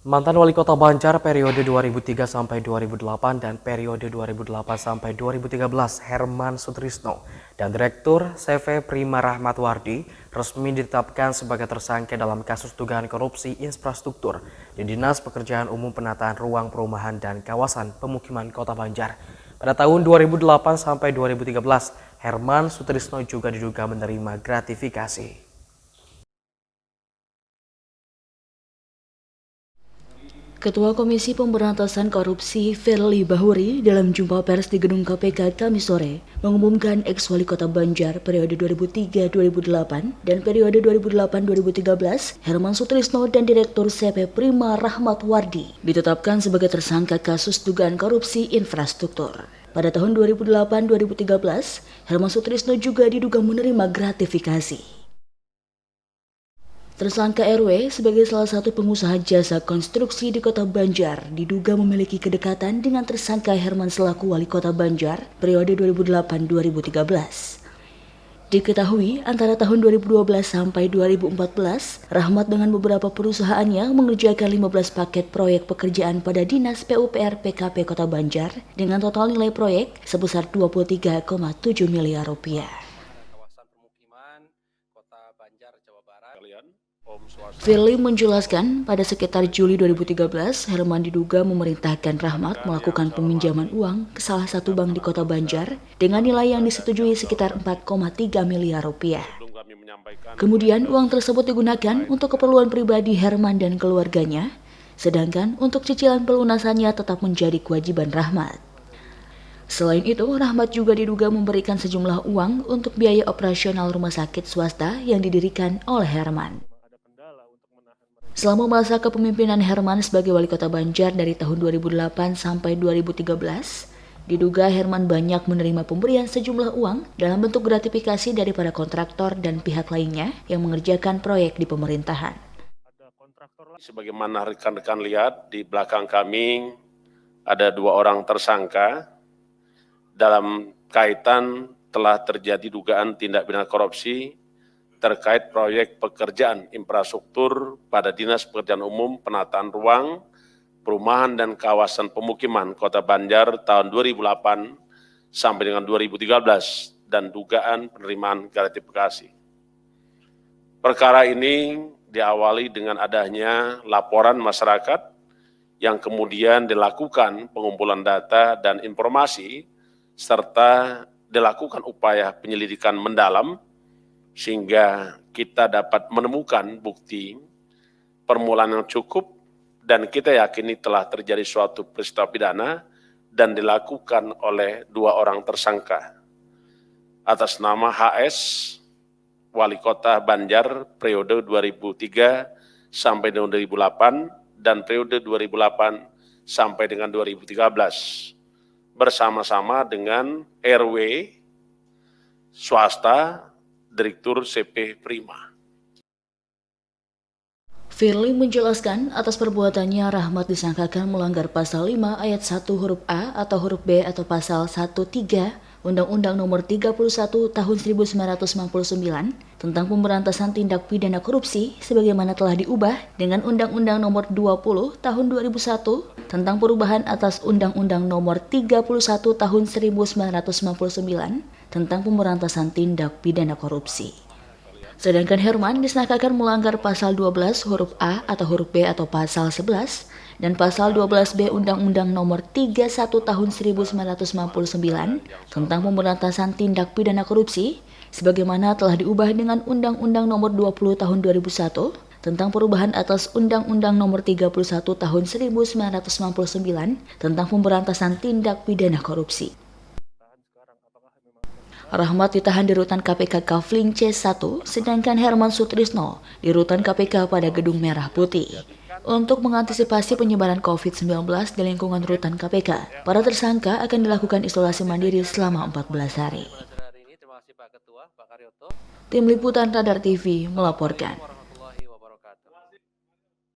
Mantan Wali Kota Banjar periode 2003 sampai 2008 dan periode 2008 sampai 2013 Herman Sutrisno dan Direktur CV Prima Rahmatwardi resmi ditetapkan sebagai tersangka dalam kasus dugaan korupsi infrastruktur di Dinas Pekerjaan Umum Penataan Ruang Perumahan dan Kawasan Pemukiman Kota Banjar. Pada tahun 2008 sampai 2013, Herman Sutrisno juga diduga menerima gratifikasi. Ketua Komisi Pemberantasan Korupsi Firly Bahuri dalam jumpa pers di Gedung KPK Kamis sore mengumumkan ex-wali kota Banjar periode 2003-2008 dan periode 2008-2013 Herman Sutrisno dan Direktur CV Prima Rahmatwardi ditetapkan sebagai tersangka kasus dugaan korupsi infrastruktur. Pada tahun 2008-2013, Herman Sutrisno juga diduga menerima gratifikasi. Tersangka RW sebagai salah satu pengusaha jasa konstruksi di Kota Banjar diduga memiliki kedekatan dengan tersangka Herman selaku Wali Kota Banjar periode 2008-2013. Diketahui antara tahun 2012 sampai 2014, Rahmat dengan beberapa perusahaannya mengerjakan 15 paket proyek pekerjaan pada Dinas PUPR PKP Kota Banjar dengan total nilai proyek sebesar 23,7 miliar rupiah. Firly menjelaskan pada sekitar Juli 2013, Herman diduga memerintahkan Rahmat melakukan peminjaman uang ke salah satu bank di Kota Banjar dengan nilai yang disetujui sekitar 4,3 miliar rupiah. Kemudian uang tersebut digunakan untuk keperluan pribadi Herman dan keluarganya, sedangkan untuk cicilan pelunasannya tetap menjadi kewajiban Rahmat. Selain itu, Rahmat juga diduga memberikan sejumlah uang untuk biaya operasional rumah sakit swasta yang didirikan oleh Herman. Selama masa kepemimpinan Herman sebagai Wali Kota Banjar dari tahun 2008 sampai 2013, diduga Herman banyak menerima pemberian sejumlah uang dalam bentuk gratifikasi dari para kontraktor dan pihak lainnya yang mengerjakan proyek di pemerintahan. Sebagaimana rekan-rekan lihat di belakang kami ada 2 orang tersangka dalam kaitan telah terjadi dugaan tindak pidana korupsi terkait proyek pekerjaan infrastruktur pada Dinas Pekerjaan Umum Penataan Ruang, Perumahan dan Kawasan Pemukiman Kota Banjar tahun 2008 sampai dengan 2013 dan dugaan penerimaan gratifikasi. Perkara ini diawali dengan adanya laporan masyarakat yang kemudian dilakukan pengumpulan data dan informasi serta dilakukan upaya penyelidikan mendalam sehingga kita dapat menemukan bukti permulaan yang cukup dan kita yakini telah terjadi suatu peristiwa pidana dan dilakukan oleh 2 orang tersangka atas nama HS, Wali Kota Banjar periode 2003 sampai dengan 2008 dan periode 2008 sampai dengan 2013 bersama-sama dengan RW swasta Direktur CV Prima. Firly menjelaskan atas perbuatannya Rahmat disangkakan melanggar pasal 5 ayat 1 huruf A atau huruf B atau pasal 13 Undang-Undang Nomor 31 Tahun 1999 tentang pemberantasan tindak pidana korupsi sebagaimana telah diubah dengan Undang-Undang Nomor 20 Tahun 2001 tentang perubahan atas Undang-Undang Nomor 31 Tahun 1999 tentang pemberantasan tindak pidana korupsi. Sedangkan Herman disangkakan melanggar pasal 12 huruf A atau huruf B atau pasal 11 dan pasal 12B Undang-Undang Nomor 31 Tahun 1999 tentang pemberantasan tindak pidana korupsi sebagaimana telah diubah dengan Undang-Undang Nomor 20 Tahun 2001 tentang perubahan atas Undang-Undang Nomor 31 Tahun 1999 tentang pemberantasan tindak pidana korupsi. Rahmat ditahan di rutan KPK Kafling C1, sedangkan Herman Sutrisno di rutan KPK pada Gedung Merah Putih. Untuk mengantisipasi penyebaran COVID-19 di lingkungan rutan KPK, para tersangka akan dilakukan isolasi mandiri selama 14 hari. Tim Liputan Radar TV melaporkan.